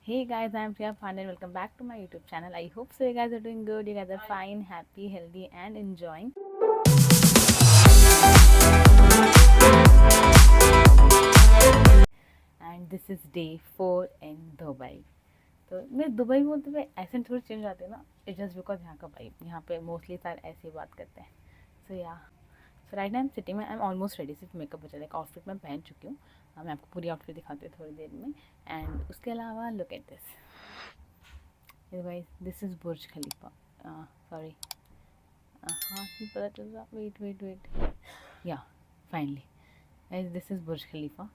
Hey guys, I'm Priya Pandey. Welcome back to my YouTube channel. I hope so you guys are doing good. You guys are fine, happy, healthy, and enjoying. And this is day 4 in Dubai. तो मैं Dubai बोलते हुए accent थोड़ी change आते हैं ना. It's just because यहाँ का वाइब, यहाँ पे मोस्टली सारे ऐसे ही बात करते हैं. सो या सो राइट नाउ सिटी में आई एम ऑलमोस्ट रेडी. सिर्फ मेकअप बचा, लाइक आउटफिट मैं पहन चुकी हूँ. मैं आपको पूरी आउटफिट दिखाती हूँ थोड़ी देर में. एंड उसके अलावा look at this. This is Burj Khalifa. Sorry, हाँ नहीं पता चल रहा. Wait wait wait. Yeah finally guys, this is Burj Khalifa.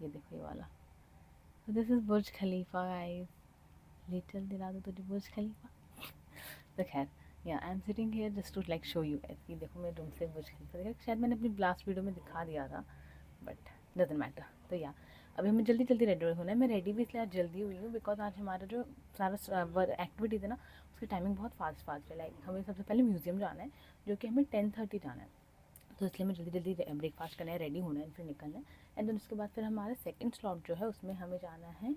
ये देखो ये वाला. तो this is Burj Khalifa guys. लिटिल दिला दो तुझे बुर्ज खलीफा. तो खैर, yeah I am sitting here just to like show you guys कि देखो मेरे रूम से बुर्ज खलीफा देखा. शायद मैंने अपनी लास्ट वीडियो में दिखा दिया था, बट डजंट मैटर. तो या अभी हमें जल्दी जल्दी रेडी होना है. मैं रेडी भी इसलिए आज जल्दी हुई हूँ बिकॉज आज हमारा जो सारा एक्टिविटीज़ है ना, उसकी टाइमिंग बहुत फास्ट फास्ट है. लाइक हमें सबसे पहले म्यूज़ियम जाना है, जो कि हमें 10:30 जाना है. तो इसलिए हमें जल्दी जल्दी ब्रेकफास्ट करना है, रेडी होना है, फिर निकलना है. एंड देन उसके बाद फिर हमारा सेकंड स्लॉट जो है उसमें हमें जाना है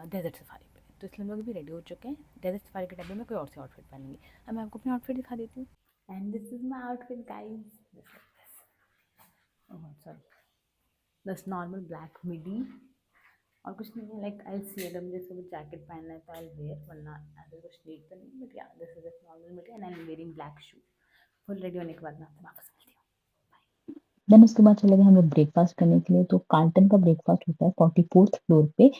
डेजर्ट सफारी पे. तो इसलिए हम लोग भी रेडी हो चुके हैं. डेजर्ट सफारी के टाइम में मैं कोई और सी आउटफिट पहनूंगी. अब मैं आपको अपनी आउटफिट दिखा देती हूँ. And this is my outfit guys. Sorry, बस नॉर्मल ब्लैक मिडी और कुछ नहीं है. लाइक आई सी अगर मुझे इसके जैकेट पहनना है तो आई वेयर, वरना ऐसे कुछ नीड तो नहीं. बट या this is normal MIDI and I am wearing black shoe. Full ready होने के बाद मैं आपसे वापस मिलती हूँ. देन उसके बाद चले गए हम लोग ब्रेकफास्ट करने के लिए। तो कार्लटन का ब्रेकफास्ट होता है 44th फ्लोर पे,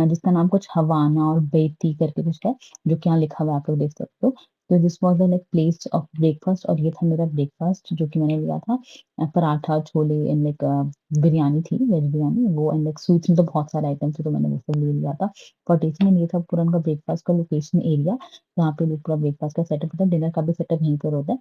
जिसका नाम कुछ हवाना और बेती करके कुछ है, जो कि यहाँ लिखा हुआ है, आप लोग देख सकते हो। तो this was the like place of breakfast, और ये था मेरा ब्रेकफास्ट जो कि मैंने लिया था। पराठा, छोले एंड लाइक बिरयानी थी, वेज बिरयानी वो, एंड लाइक स्वीट्स में तो बहुत सारे आइटम थे, तो मैंने वो सब ले लिया था। 48 में ये था पूरा उनका ब्रेकफास्ट का लोकेशन एरिया, जहाँ पे लोग पूरा ब्रेकफास्ट का सेटअप होता है। डिनर का भी सेटअप यहीं पर होता है।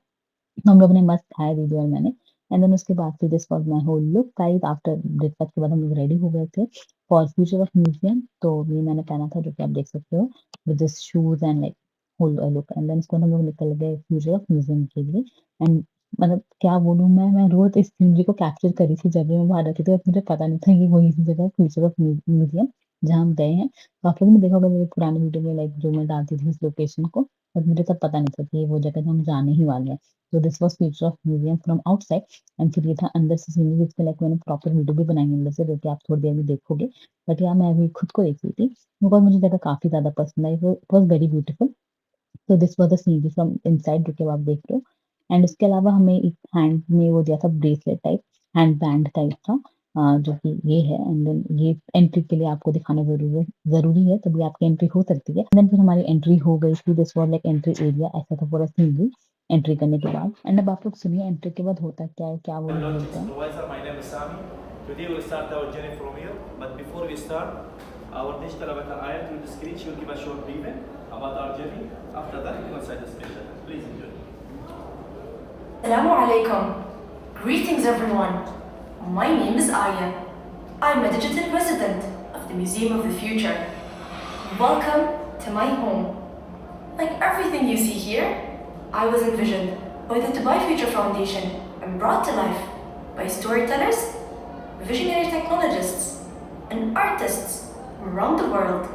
हम लोग ने मस्त खाया दीदी और मैंने। एंड देन उसके बाद फिर this was my whole look guys. After breakfast के बाद हम लोग रेडी हो गए थे फॉर फ्यूचर ऑफ म्यूजियम। तो ये मैंने पहना था, जो कि आप देख सकते हो, with this shoes and like whole look. And then उसके बाद हम लोग निकल गए फ्यूचर ऑफ म्यूजियम के लिए। एंड मतलब क्या बोलूँ मैं रोज इस सीनरी को कैप्चर करी थी जब भी मैं बाहर रहती थी, और मुझे पता नहीं था कि वही सी जगह फ्यूचर ऑफ म्यूजियम जहाँ हम गए हैं। तो आप लोगों ने देखा होगा मेरे पुराने वीडियो में, लाइक जो मैं डालती थी इस लोकेशन को, बट मुझे तब पता नहीं था कि ये वो जगह जो हम जाने ही वाले हैं। तो this was future of museum from outside. And फिर ये था अंदर से सीनरी, जिसके लाइक मैंने प्रॉपर वीडियो भी बनाई है अंदर से, जो कि आप थोड़ी देर में देखोगे। बट यार मैं अभी खुद को देख रही थी, बिकॉज मुझे जगह काफी ज्यादा पसंद आई, इट वॉज वेरी ब्यूटीफुल। तो this was the scenery from inside, जो कि अब आप देख रहे हो। एंड उसके अलावा हमें एक हैंड में वो दिया था, bracelet type, hand band type था, जो कि ये है। एंड देन ये एंट्री के लिए आपको दिखाना जरूरी है, तभी आपकी एंट्री हो सकती है। देन फिर हमारी एंट्री हो गई थी। This was like entry area, ऐसा था पूरा सीनरी एंट्री करने के बाद। एंड अब आप लोग सुनिए एंट्री के बाद होता क्या है, क्या वो लोग Lodging बोलते हैं। supervisor. My name is Sami. Today we'll start our journey from here. But before we start, our digital avatar Ayat will screen. She will give a short briefing about our journey. After that, we go inside the screen. Please enjoy. Assalamu alaikum. Greetings everyone. My name is Aya. I'm a digital resident of the Museum of the Future. Welcome to my home. Like everything you see here, I was envisioned by the Dubai Future Foundation and brought to life by storytellers, visionary technologists, and artists from around the world.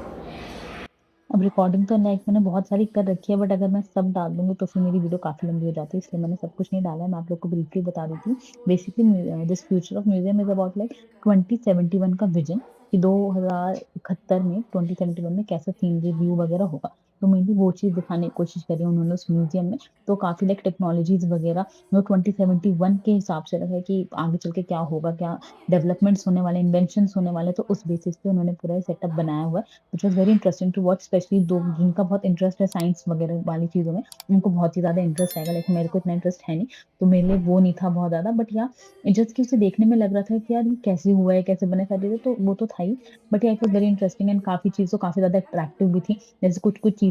अब recording तो like मैंने बहुत सारी कर रखी है, but अगर मैं सब डाल दूँगी तो फिर मेरी वीडियो काफ़ी लंबी हो जाती है, इसलिए मैंने सब कुछ नहीं डाला है। मैं आप लोग को ब्रीफली बता देती हूँ। Basically this future of museum is about like 2071 का विज़न, कि 2071 में 2071 में कैसा सीनरी व्यू वगैरह होगा। तो मेनली वो चीज़ दिखाने की कोशिश करी है उन्होंने उस म्यूजियम में। तो काफ़ी लाइक टेक्नोलॉजीज़ वगैरह जो 2071 के हिसाब से रखा है कि आगे चल के क्या होगा, क्या डेवलपमेंट्स होने वाले, इन्वेंशंस होने वाले, तो उस बेसिस पे उन्होंने पूरा सेटअप बनाया हुआ है। Which was very interesting to watch, specially दो जिनका बहुत इंटरेस्ट है साइंस वगैरह वाली चीज़ों में, उनको बहुत ही ज़्यादा इंटरेस्ट आएगा। लाइक मेरे को इतना इंटरेस्ट है नहीं, तो मेरे लिए वो नहीं था बहुत ज़्यादा। बट या जस्ट कि उसे देखने में लग रहा था कि यार ये कैसे हुआ है, कैसे बने सारी चीज़ें, तो वो तो था ही। बट या it was very interesting, and काफ़ी चीज़ें काफ़ी ज़्यादा अट्रैक्टिव भी थी। जैसे कुछ-कुछ चीज़ें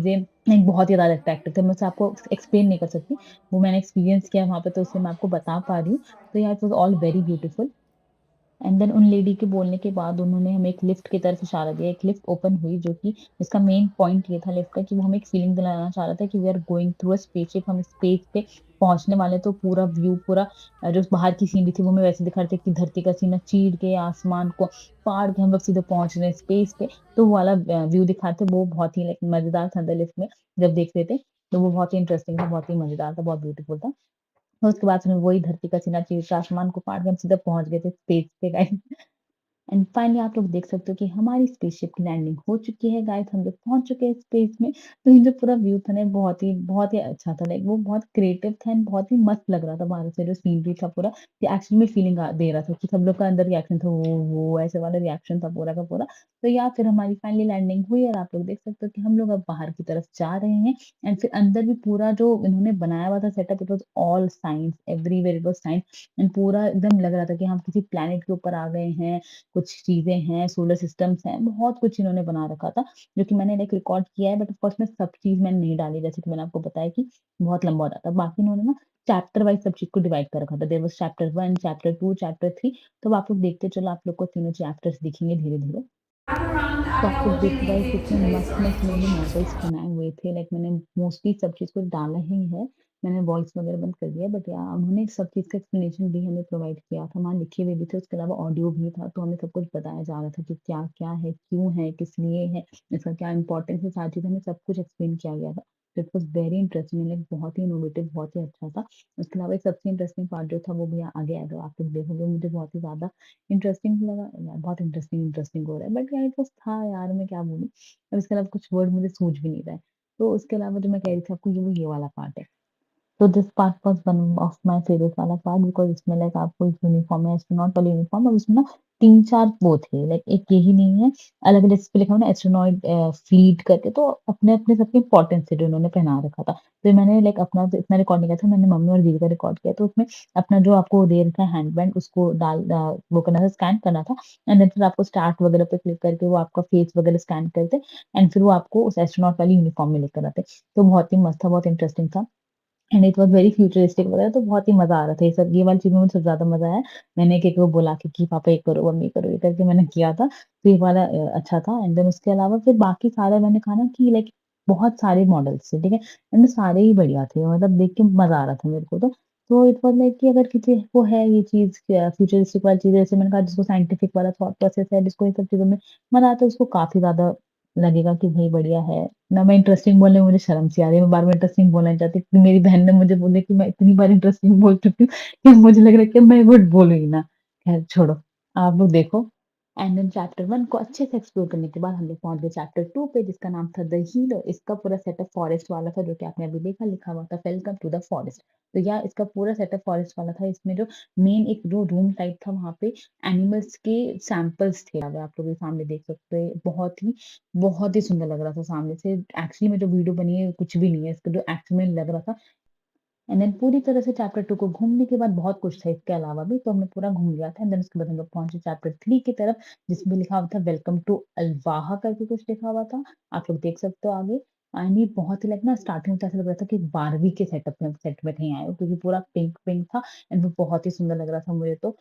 लाइक बहुत ही ज़्यादा अट्रैक्टिव थे, मैं उसे आपको एक्सप्लेन नहीं कर सकती। वो मैंने एक्सपीरियंस किया वहाँ पे, तो इसलिए मैं आपको बता पा रही हूँ। तो yeah it was all very beautiful. And then उन लेडी के बोलने के बाद उन्होंने हमें एक लिफ्ट की तरफ इशारा दिया। एक लिफ्ट ओपन हुई जो कि इसका मेन पॉइंट ये था लिफ्ट का कि वो हमें एक फीलिंग दिलाना चाह रहा था कि we are going through a spaceship, हम स्पेस पे पहुँचने वाले हैं। तो पूरा व्यू पूरा जो बाहर की सीनरी थी वो हमें वैसे दिखा रहे थे कि धरती का सीना चीर के आसमान को फाड़ के हम लोग सीधे पहुँच रहे हैं स्पेस पे। तो वो वाला व्यू दिखा रहे थे, वो बहुत ही लाइक मज़ेदार था अंदर लिफ्ट में जब देख रहे थे। तो वो बहुत ही इंटरेस्टिंग था, बहुत ही मज़ेदार था, बहुत ब्यूटीफुल था। और उसके बाद फिर वही धरती का सीना चीर के आसमान को फाड़ के हम सीधा पहुँच गए थे स्पेस पे गाइस। एंड फाइनली आप लोग देख सकते हो कि हमारी स्पेसशिप की लैंडिंग हो चुकी है गाइस, हम लोग पहुंच चुके हैं स्पेस में। तो ये जो पूरा व्यू था ना बहुत ही अच्छा था, लाइक वो बहुत क्रिएटिव था एंड बहुत ही मस्त लग रहा था बाहर से जो सीनरी था पूरा। ये एक्चुअली में फीलिंग दे रहा था कि सब लोग का अंदर रिएक्शन था, वो ऐसे वाला रिएक्शन था पूरा का पूरा। तो या फिर हमारी फाइनली लैंडिंग हुई और आप लोग देख सकते हो कि हम लोग अब बाहर की तरफ जा रहे हैं। एंड फिर अंदर भी पूरा जो इन्होंने बनाया हुआ था setup, it was all science, everywhere it was science. And पूरा एकदम लग रहा था कि हम किसी प्लेनेट के ऊपर आ गए हैं, कुछ चीज़ें हैं, सोलर सिस्टम्स हैं, बहुत कुछ इन्होंने बना रखा था, जो कि मैंने लाइक रिकॉर्ड किया है, बट ऑफ कोर्स मैं सब चीज़ मैंने नहीं डाली, जैसे कि मैंने आपको बताया कि बहुत लंबा हो जाता है। बाकी इन्होंने ना चैप्टर वाइज़ सब चीज़ को डिवाइड कर रखा था। There was chapter 1, chapter 2, chapter 3। तो अब आप लोग देखते चलो, आप लोग को तीनों चैप्टर्स दिखेंगे धीरे-धीरे। तो आप लोग देखो गाइस कितने मस्त-मस्त इन्होंने मॉडल्स बनाए हुए थे। लाइक मैंने मोस्टली सब चीज़ को डाला ही है। मैंने वॉइस वगैरह बंद कर दिया, बट या उन्होंने सब चीज़ का एक्सप्लेनेशन भी हमें प्रोवाइड किया था। वहाँ लिखे हुए भी थे, उसके अलावा ऑडियो भी था, तो हमें सब कुछ बताया जा रहा था कि क्या-क्या है, क्यों है, किस लिए है, इसका क्या इम्पोर्टेंस है, सारी चीज़ें हमें सब कुछ एक्सप्लेन किया गया था। तो it was very interesting, like बहुत ही इनोवेटिव, बहुत ही अच्छा था। उसके अलावा एक सबसे इंटरेस्टिंग पार्ट जो था वो भी आगे आएगा, आप लोग देखोगे, मुझे बहुत ही ज़्यादा इंटरेस्टिंग लगा यार, बहुत इंटरेस्टिंग हो रहा है, बट यार इट वाज़ था यार, मैं क्या बोलूँ? अब इसके अलावा कुछ वर्ड मुझे सूझ भी नहीं रहा है। तो उसके अलावा जो मैं कह रही थी आपको, ये वाला पार्ट है। So this part was one of my favorite वाला पार्ट, बिकॉज़ इसमें लाइक आपको एक यूनिफ़ॉर्म है, एस्ट्रोनॉट वाली यूनिफ़ॉर्म, और उसमें ना 3-4 वो थे, लाइक एक यही नहीं है, अलग-अलग इस पे लिखा हुआ ना एस्ट्रोनॉट फ्लीट करके, तो अपने-अपने सबके इम्पोर्टेंस थे जो उन्होंने पहना रखा था। तो मैंने लाइक अपना तो इतना रिकॉर्ड नहीं किया था, मैंने मम्मी और दीदी का रिकॉर्ड किया, तो उसमें अपना जो आपको दे रखा है हैंड बैंड, उसको वो करना था, स्कैन करना था। एंड देन फिर आपको स्टार्ट वगैरह पे क्लिक करके वो आपका फेस वगैरह स्कैन करते एंड फिर वो आपको उस एस्ट्रोनॉट वाली यूनिफ़ॉर्म में लेकर आते। तो बहुत ही मस्त था, बहुत इंटरेस्टिंग था। And it was very futuristic वगैरह, तो बहुत ही मज़ा आ रहा था। ये वाली चीज़ में मुझे सबसे ज़्यादा मज़ा आया। मैंने एक-एक को बोला कि पापा ये करो, मम्मी ये करो, ये करके मैंने किया था। तो ये वाला अच्छा था। एंड देन उसके अलावा फिर बाकी सारा मैंने कहा ना कि लाइक बहुत सारे मॉडल्स थे, ठीक है? एंड सारे ही बढ़िया थे, मतलब देख के मज़ा आ रहा था मेरे को तो। तो इट वाज़ लाइक कि अगर किसी को है ये चीज़ फ्यूचरिस्टिक वाली चीज़, जैसे मैंने कहा जिसको साइंटिफिक वाला थॉट प्रोसेस है, जिसको ये सब चीज़ों में मज़ा आता है, उसको काफ़ी ज़्यादा लगेगा कि भई बढ़िया है। ना मैं इंटरेस्टिंग बोलने में मुझे शर्म सी आ रही है, मैं बार-बार इंटरेस्टिंग बोलना नहीं चाहती, क्योंकि मेरी बहन ने मुझे बोला कि मैं इतनी बार इंटरेस्टिंग बोल चुकी हूँ कि मुझे लग रहा है कि मैं वर्ड बोलूँ ही ना। खैर छोड़ो, आप लोग देखो। एंड देन चैप्टर 1 को अच्छे से एक्सप्लोर करने के बाद हम लोग पहुँच गए चैप्टर 2 पे, जिसका नाम था द हीलर। इसका पूरा सेटअप फॉरेस्ट वाला था, जो कि आपने अभी देखा, लिखा हुआ था वेलकम टू द फॉरेस्ट। तो या इसका पूरा सेटअप फॉरेस्ट वाला था। इसमें जो मेन एक जो रूम टाइप था, वहाँ पे एनिमल्स के सैंपल्स थे। अब आप लोग ये सामने देख सकते हैं, बहुत ही सुंदर लग रहा था सामने से। एक्चुअली में जो वीडियो बनी है कुछ भी नहीं है, इसका जो एक्चुअल में लग रहा था। एंड देन पूरी तरह से चैप्टर 2 को घूमने के बाद बहुत कुछ था इसके अलावा भी, तो हमने पूरा घूम लिया था। एंड देन उसके बाद हम लोग पहुँचे चैप्टर 3 की तरफ, जिसमें लिखा हुआ था वेलकम टू अल्वाहा करके कुछ लिखा हुआ था। आप लोग देख सकते हो आगे। एंड ये बहुत ही लाइक ना स्टार्टिंग में तो ऐसा लग रहा था कि 12वीं के सेट में कहीं आए हो, क्योंकि पूरा पिंक-पिंक था एंड वो बहुत ही सुंदर लग रहा था मुझे तो।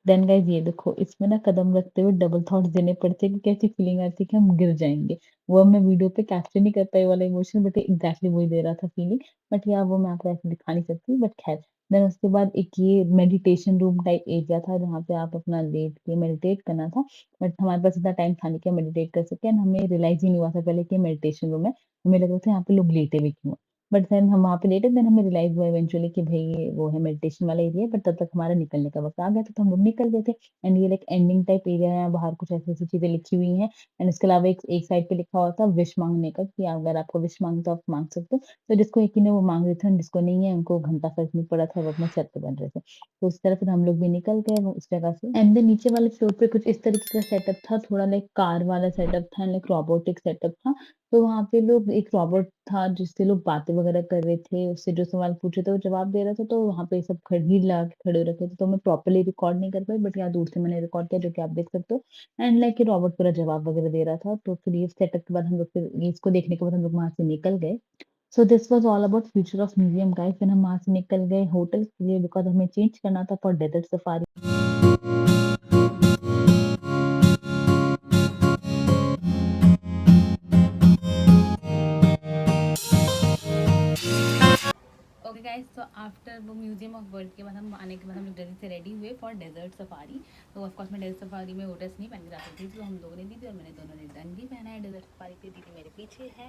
देन गाइस ये देखो, इसमें ना कदम रखते हुए डबल थॉट्स देने पड़ते हैं कि कैसी फीलिंग आती है कि हम गिर जाएँगे। वो अब मैं वीडियो पे कैप्चर नहीं कर पाई वाला इमोशन, बट एग्ज़ैक्टली वही दे रहा था फीलिंग। बट या वो मैं आपको ऐसे दिखा नहीं सकती, बट ख़ैर। देन उसके बाद एक ये मेडिटेशन रूम टाइप एरिया था, जहाँ पे आप अपना लेट के मेडिटेट करना था। बट हमारे पास इतना टाइम था नहीं कि हम मेडिटेट कर सकें, एंड हमें रियलाइज़ ही नहीं हुआ था पहले कि ये मेडिटेशन रूम है। हमें लग रहा था यहाँ पे लोग लेटे हुए क्यों हैं। बट देन हम वहाँ पे लेटे, देन हमें रियलाइज़ हुआ इवेंचुअली कि भई ये वो है मेडिटेशन वाला एरिया है, बट तब तक हमारा निकलने का वक़्त आ गया था, तो हम लोग निकल गए थे। एंड ये लाइक एंडिंग टाइप एरिया है, बाहर कुछ ऐसी-ऐसी चीज़ें लिखी हुई हैं। एंड इसके अलावा एक एक साइड पे लिखा हुआ था विश माँगने का, कि अगर आपको विश माँगना तो आप माँग सकते हो। तो जिसको यकीन है वो माँग रहे थे, एंड जिसको नहीं है उनको घंटा फर्क नहीं पड़ा था, वो अपना सर पे बन रहे थे। तो उस तरह फिर हम लोग भी निकल गए वो उस जगह से। एंड देन नीचे वाले फ्लोर पे कुछ इस तरीके का सेटअप था, थोड़ा लाइक कार वाला सेटअप था, लाइक रोबोटिक सेटअप था। तो वहाँ पे लोग एक रोबोट था जिससे लोग बातें वगैरह कर रहे थे, उससे जो सवाल पूछे थे वो जवाब दे रहा था, तो वहाँ पे सब भीड़ लगा के खड़े हो रखे थे, तो मैं प्रॉपर्ली रिकॉर्ड नहीं कर पाई, बट यहाँ दूर से मैंने रिकॉर्ड किया, जो कि आप देख सकते हो। एंड लाइक ये रॉबर्ट पूरा जवाब वगैरह दे रहा था, तो फिर ये सेटअप के बाद हम लोग फिर ये इसको देखने के बाद हम लोग वहाँ से निकल गए। So this was all about future of museum guys. फिर हम वहाँ से निकल गए होटल के लिए, बिकॉज़ हमें चेंज करना था for desert safari. So after वो म्यूजियम ऑफ वर्ल्ड के बाद हम आने के बाद हम लोग जल्दी से रेडी हुए फॉर डेजर्ट सफारी। तो ऑफकोर्स मैं डेजर्ट सफारी में वो ड्रेस नहीं पहन के जा सकती थी, तो हम लोगों ने दी थी और मैंने दोनों ने डन भी पहना है डेजर्ट सफारी पे। दीदी मेरे पीछे है,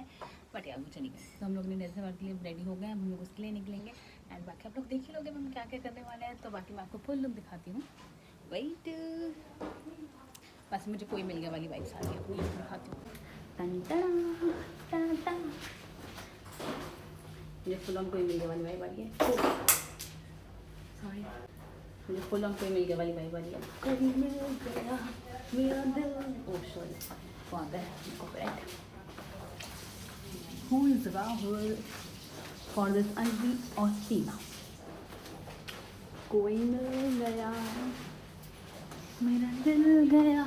बट यार वो चली गई। तो हम लोग ने डेजर्ट सफारी के लिए रेडी हो गए, हम लोग उसके लिए निकलेंगे। एंड बाकी आप लोग देख ही लोगे हम क्या क्या करने वाले हैं, तो बाकी मैं आपको फुल लुक दिखाती हूँ। वेट, बस मुझे कोई मिल गया वाली वाइब्स आ रही है, आपको ये दिखाती हूँ। टन टड़ा, टन टन। मुझे फुल ऑन कोई मिल गया वाली वाइब आ रही है। सॉरी, मुझे फुल ऑन कोई मिल गया वाली वाइब आ रही है। कभी मिल गया मेरा दिल। ओह सॉरी, कौन है copyright. Who is Rahul for this Anvi or Tina? कोई मिल गया मेरा दिल गया।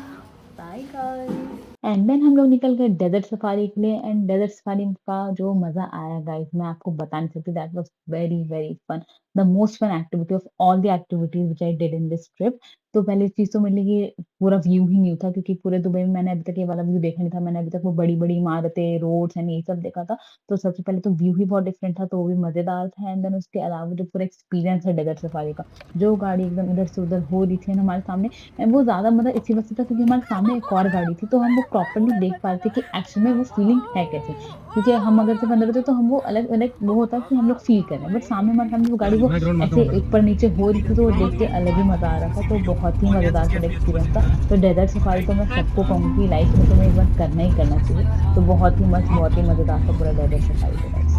Bye guys. एंड देन हम लोग निकल गए डेजर्ट सफारी के लिए। एंड डेजर्ट सफारी का जो मज़ा आया गाइस, मैं आपको बता नहीं सकती। That was very very fun, the most fun activity of all the activities which I did in this trip. तो पहली चीज़ तो मेरे लिए ये पूरा व्यू ही न्यू था, क्योंकि पूरे दुबई में मैंने अभी तक ये वाला व्यू देखा नहीं था। मैंने अभी तक वो बड़ी-बड़ी इमारतें, रोड्स एंड ये सब देखा था। तो सबसे पहले तो व्यू ही बहुत डिफरेंट था, तो वो भी मज़ेदार था। एंड देन उसके अलावा जो पूरा एक्सपीरियंस है डेजर्ट सफारी का, जो गाड़ी एकदम इधर से उधर हो रही थी ना हमारे सामने, वो ज़्यादा मतलब इसी वजह से था क्योंकि हमारे सामने एक और गाड़ी थी, तो हम वो प्रॉपर्ली देख पा रहे थे कि एक्चुअल में वो फीलिंग है कैसी। क्योंकि हम अगर सिर्फ़ अंदर होते तो हम वो अलग अलग वो होता कि हम लोग फ़ील कर रहे हैं, बट सामने हमारे सामने वो गाड़ी वो ऐसे ऊपर-नीचे हो रही थी, तो वो देख के अलग ही मज़ा आ रहा था। तो बहुत ही मज़ेदार पूरा एक्सपीरियंस था। तो डेज़र्ट सफारी तो मैं सबको कहूँगी लाइफ़ में तुम्हें एक बार करना ही करना चाहिए। तो बहुत ही मस्त, बहुत ही मज़ेदार था पूरा डेज़र्ट सफारी तो गाइस।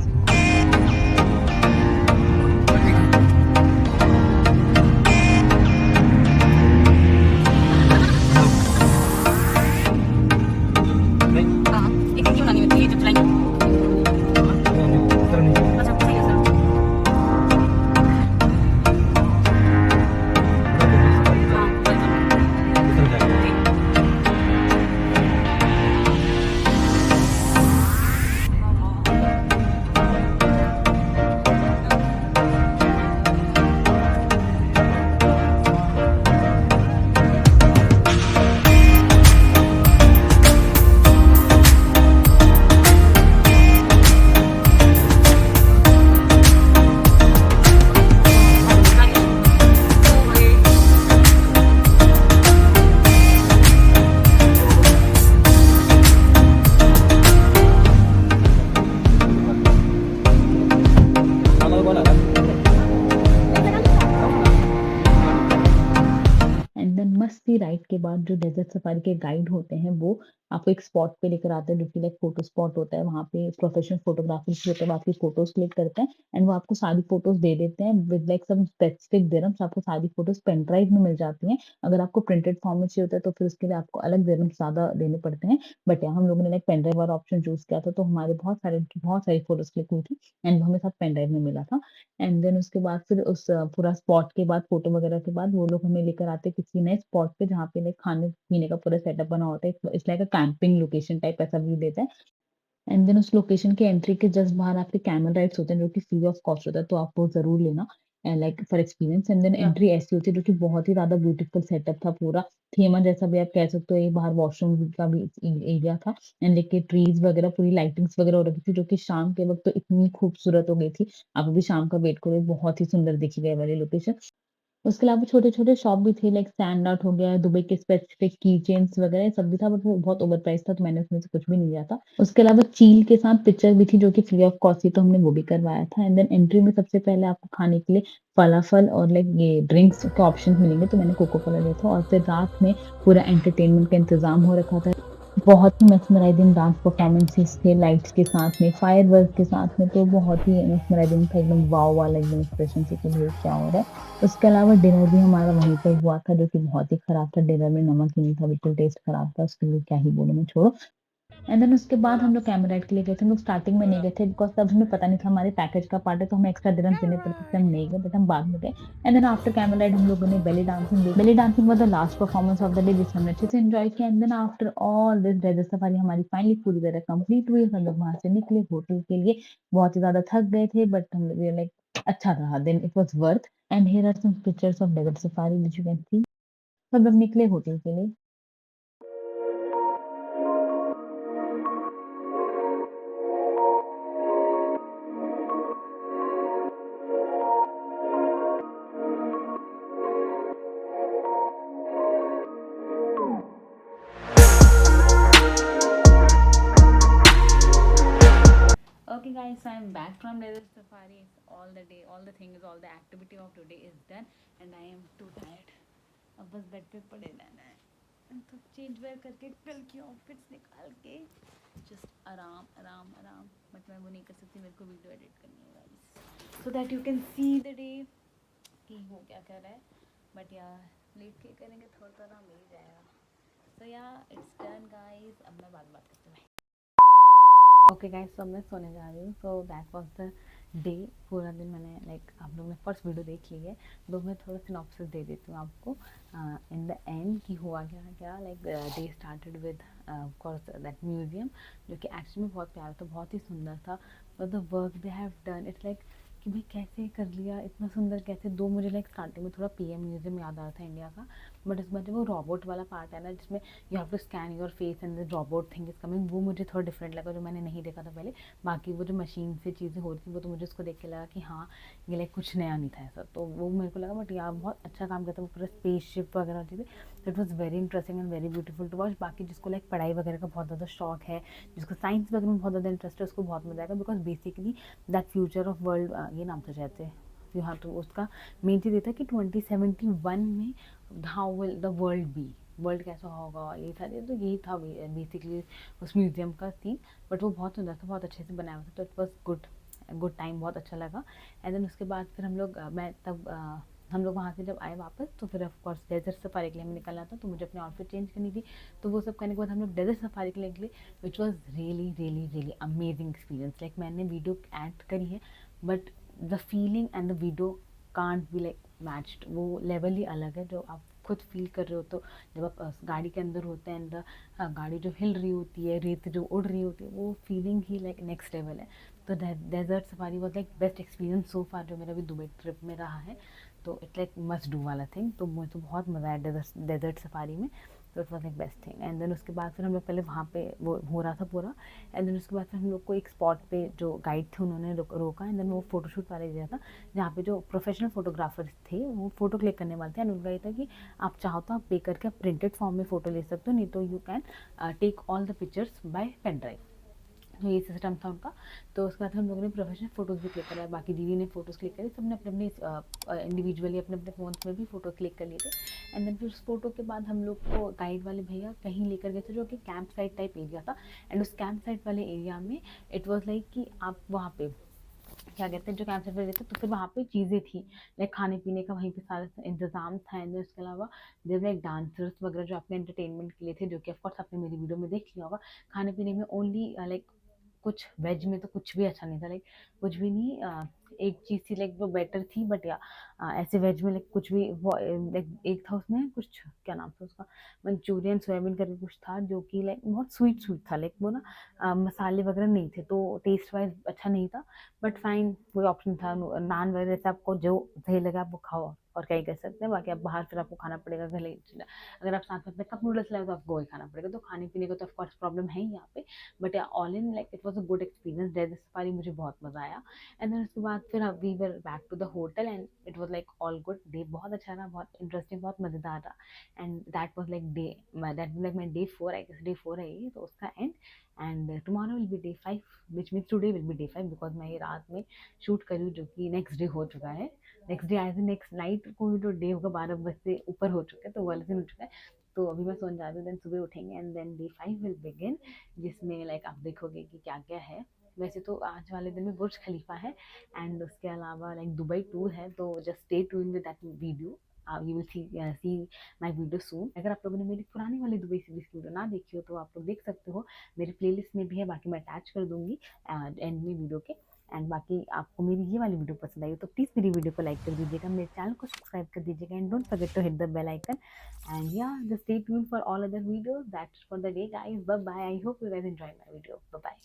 एक क्यों नहीं होती है जब चलाएंगे। अच्छा सही है सर। हाँ एंड देन मस्ती राइड के बाद जो डेजर्ट सफारी के गाइड होते हैं, वो आपको एक स्पॉट पे लेकर आते हैं जो कि लाइक फोटो स्पॉट होता है। वहाँ पे प्रोफेशनल फोटोग्राफर्स होते हैं, वो आपकी फोटोज क्लिक करते हैं एंड वो आपको सारी फोटोज दे देते हैं with like some specific dirhams. आपको सारी फोटोज पेन ड्राइव में मिल जाती हैं। अगर आपको प्रिंटेड फॉर्म में चाहिए होता है तो फिर उसके लिए आपको अलग दिरहम्स ज़्यादा देने पड़ते हैं। बट यहाँ हम लोगों ने लाइक पेन ड्राइव वाला ऑप्शन चूज़ किया था, तो हमारे बहुत सारी फोटोज क्लिक हुई थी एंड हमें सब पेन ड्राइव में मिला था। एंड देन उसके बाद फिर उस पूरा स्पॉट के बाद फोटो वगैरह के बाद वो लोग हमें लेकर आते हैं किसी नए स्पॉट पे, जहाँ पे लाइक खाने-पीने का पूरा सेटअप बना होता है। It's like a camping location type ऐसा व्यू देता है। एंड देन उस लोकेशन के एंट्री के जस्ट बाहर आपके कैमल राइड्स होते हैं जो कि फ्री ऑफ कॉस्ट होता है, तो आप वो ज़रूर लेना like for experience. And then या एंट्री ऐसी होती है जो कि बहुत ही ज़्यादा ब्यूटीफुल सेटअप था पूरा। खेमा जैसा भी आप कह सकते हो, ये बाहर वॉशरूम का भी एरिया था एंड देखिए ट्रीज़ वगैरह पूरी लाइटिंग्स वगैरह हो रखी थी, जो कि शाम के वक़्त तो इतनी खूबसूरत हो गई थी। आप अभी शाम का वेट करो, बहुत ही सुंदर दिखेगा ये वाली लोकेशन। उसके अलावा छोटे-छोटे शॉप भी थे, लाइक स्टैंड आउट हो गया, दुबई के स्पेसिफिक की चेन्स वगैरह ये सब भी था, बट वो बहुत ओवर प्राइस था, तो मैंने उसमें से कुछ भी नहीं लिया था। उसके अलावा चील के साथ पिक्चर भी थी जो कि फ्री ऑफ कॉस्ट थी, तो हमने वो भी करवाया था। एंड देन एंट्री में सबसे पहले आपको खाने के लिए फलाफल और लाइक ये ड्रिंक्स के ऑप्शंस मिलेंगे, तो मैंने कोको कोला लिया था। और फिर रात में पूरा एंटरटेनमेंट का इंतज़ाम हो रखा था। बहुत ही मेस्मराइजिंग डांस परफॉर्मेंसेस थे लाइट्स के साथ में, फायरवर्क्स के साथ में, तो बहुत ही मेस्मराइजिंग था, एकदम वॉव वाला एकदम एक्सप्रेशन से कि भई क्या हो रहा है। उसके अलावा डिनर भी हमारा वहीं पे हुआ था, जो कि बहुत ही खराब था। डिनर में नमक ही नहीं था, बिल्कुल टेस्ट खराब था, उसके लिए क्या ही बोलूँ मैं, छोड़ो। एंड देन उसके बाद हम लोग कैमल राइड के लिए गए थे। हम लोग स्टार्टिंग में नहीं गए थे बिकॉज़ तब हमें पता नहीं था हमारे पैकेज का पार्ट है, तो हमें एक्स्ट्रा दिरहम्स देने पड़ते थे, हम नहीं गए, बट हम बाद में गए। And then after camel ride हम लोगों ने बेली डांसिंग देखी। Belly dancing was the last performance of the day, जिसे हमने अच्छे से एन्जॉय किया। And then after all this desert safari हमारी फाइनली पूरी तरह कंप्लीट हुई। हम लोग वहाँ से निकले होटल के लिए। बहुत ही ज़्यादा थक गए थे, बट हम वी आर लाइक अच्छा रहा दिन, it was worth. And here are some pictures of desert safari which you can see. हम लोग निकले होटल के लिए। Okay guys, so I'm back from desert safari. All the day, all the things, all the activity of today is done and I am too tired. अब बस bed पे पड़े रहना है तो चेंज वेयर करके कल की आउटफिट्स निकाल के जस्ट आराम आराम आराम. बट मैं वो नहीं कर सकती, मेरे को वीडियो एडिट करनी है guys, so that you can see the day कि वो क्या कर रहा है. बट यार लेट के करेंगे थोड़ा तो आराम मिल जाएगा. सो या इट्स डन गाइस. अब मैं बात करती हूँ. ओके गाइस, तो मैं सोने जा रही हूँ. So that was the day. पूरा दिन मैंने लाइक आप लोग ने फर्स्ट वीडियो देख ली है, तो मैं थोड़ा सिनॉप्सिस दे देती हूँ आपको इन द एंड कि हुआ क्या क्या. Like day started with course that museum, जो कि एक्चुअली में बहुत प्यारा था, बहुत ही सुंदर था. But the work they have done, it's like कि भाई कैसे कर लिया इतना सुंदर कैसे. दो मुझे लाइक स्टार्टिंग में थोड़ा पीएम म्यूजियम याद आ रहा था इंडिया का, बट इसके बाद वो रोबोट वाला पार्ट है ना, जिसमें you have to scan your face and the robot thing is coming, वो मुझे थोड़ा डिफरेंट लगा, जो मैंने नहीं देखा था पहले. बाकी वो जो मशीन से चीज़ें हो रही थी वो तो मुझे उसको देख के लगा कि हाँ ये लाइक कुछ नया नहीं था ऐसा, तो वो मेरे को लगा. बट यार बहुत अच्छा काम करता है वो पूरा स्पेसशिप वगैरह चीज़ें. तो it was very interesting and very beautiful to watch. बाकी जिसको लाइक पढ़ाई वगैरह का बहुत ज़्यादा शौक है, जिसको साइंस वगैरह में बहुत ज़्यादा इंटरेस्ट है, उसको बहुत मजा आएगा. Because basically that future of world, ये नाम से कहते हैं यू हैव टू, उसका मेन चीज़ ये था कि 2071 में how will the world be, world कैसा होगा, ये सारे तो यही था बेसिकली उस म्यूज़ियम का सीन. बट वो बहुत सुंदर था, बहुत अच्छे से बनाया हुआ था. तो इट वॉज गुड टाइम, बहुत अच्छा लगा. एंड देन उसके बाद फिर हम लोग मैं तब हम लोग वहाँ से जब आए वापस, तो फिर ऑफकोर्स डेजर्ट सफारी के लिए हमें निकलना था, तो मुझे अपनी आउटफिट चेंज करनी थी. तो वो सब करने के बाद हम लोग डेजर्ट सफारी के लिए निकले, which was really really really amazing experience. Like मैंने वीडियो ऐड करी है, but the feeling and the video can't be like matched. वो लेवल ही अलग है जो आप खुद फील कर रहे हो. तो जब आप गाड़ी के अंदर होते हैं एंड गाड़ी जो हिल रही होती है, रेत जो उड़ रही होती है, वो फीलिंग ही लाइक नेक्स्ट लेवल है. तो desert safari was like best experience so far जो मेरा भी दुबई ट्रिप में रहा है. तो इट्स लाइक मस्ट डू वाला थिंग. तो मुझे तो बहुत मज़ा आया डेजर्ट सफारी में. तो it was like best thing. And then उसके बाद फिर हम लोग पहले वहाँ पे वो हो रहा था पूरा. एंड देन उसके बाद फिर हम लोग को एक स्पॉट पे जो गाइड थे उन्होंने रोका. एंड देन वो फोटोशूट वाला एरिया था जहाँ पे जो प्रोफेशनल फोटोग्राफर्स थे वो फोटो क्लिक करने वाले थे. एंड उनका ये था कि आप चाहो तो आप पे करके आप प्रिंटेड फॉर्म में फ़ोटो ले सकते हो, नहीं तो you can take all the pictures by pen drive. तो ये सिस्टम था उनका. तो उसके बाद हम लोगों ने प्रोफेशनल फ़ोटोज़ भी क्लिक करा. बाकी दीदी ने फ़ोटोज़ क्लिक करी, सबने अपने अपने इंडिविजुअली अपने अपने फ़ोन्स में भी फ़ोटो क्लिक कर लिए थे. एंड देन फिर उस फोटो के बाद हम लोग को गाइड वाले भैया कहीं लेकर गए थे जो कि कैंप साइट टाइप एरिया था. एंड उस कैंप साइट वाले एरिया में इट वॉज लाइक कि आप वहाँ पे क्या कहते हैं जो कैंप साइट पर रहते, तो फिर वहाँ पे चीज़ें थी लाइक खाने पीने का वहीं पे सारा इंतजाम था. एंड उसके अलावा देयर लाइक डांसर्स वगैरह जो अपने एंटरटेनमेंट के लिए थे, जो कि ऑफकोर्स आपने मेरी वीडियो में देख लिया होगा. खाने पीने में ओनली लाइक कुछ वेज में तो कुछ भी अच्छा नहीं था, लाइक कुछ भी नहीं. एक चीज़ थी लाइक वो बेटर थी, बट या ऐसे वेज में लाइक कुछ भी वो लाइक एक था उसमें कुछ क्या नाम था उसका, मंचूरियन सोयाबीन करके कुछ था जो कि लाइक बहुत स्वीट स्वीट था. लाइक वो ना मसाले वगैरह नहीं थे, तो टेस्ट वाइज अच्छा नहीं था. बट फाइन कोई ऑप्शन था. नान वगैरह से आपको जो सही लगा आप वो खाओ, और क्या ही कर सकते हैं. बाकी आप बाहर फिर आपको खाना पड़ेगा घर ले. अगर आप साथ में अपने कप नूडल्स लाए तो आपको वही खाना पड़ेगा. तो खाने पीने का तो ऑफकोर्स प्रॉब्लम है ही यहाँ पे. But all in like it was a good experience. Desert safari मुझे बहुत मज़ा आया. एंड देन उसके बाद फिर we were back to the hotel and it was like all good. Day बहुत अच्छा रहा, बहुत इंटरेस्टिंग, बहुत मज़ेदार रहा. And that was like day that like my day 4, I guess day 4 है ये, तो उसका एंड. And tomorrow will be day 5, which means today will be day 5, because मैं ये रात में शूट करी जो कि नेक्स्ट डे हो चुका है. Next day as next night को जो डे होगा 12 बजे से ऊपर हो चुका है, तो वो वाला दिन हो चुका है. तो अभी मैं सोने जा रही हूँ. देन सुबह उठेंगे and then day 5 will begin, जिसमें लाइक आप देखोगे कि क्या क्या है. वैसे तो आज वाले दिन में बुर्ज खलीफा है एंड उसके अलावा लाइक दुबई टूर है. तो just stay tuned with that video. You will see my video सून. अगर आप लोगों ने मेरी पुरानी वाली दुबई सीरीज की वीडियो ना देखी हो तो आप लोग देख सकते हो, मेरी प्लेलिस्ट में भी है. बाकी मैं अटैच कर दूंगी एंड में वीडियो के. एंड बाकी आपको मेरी ये वाली वीडियो पसंद आई तो प्लीज़ मेरी वीडियो को लाइक कर दीजिएगा, मेरे चैनल को सब्सक्राइब कर दीजिएगा. And don't forget to hit the bell icon. And yeah just stay tuned for all other videos. That's for the day guys. Bye bye. I hope you guys enjoy my video. Bye bye.